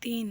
3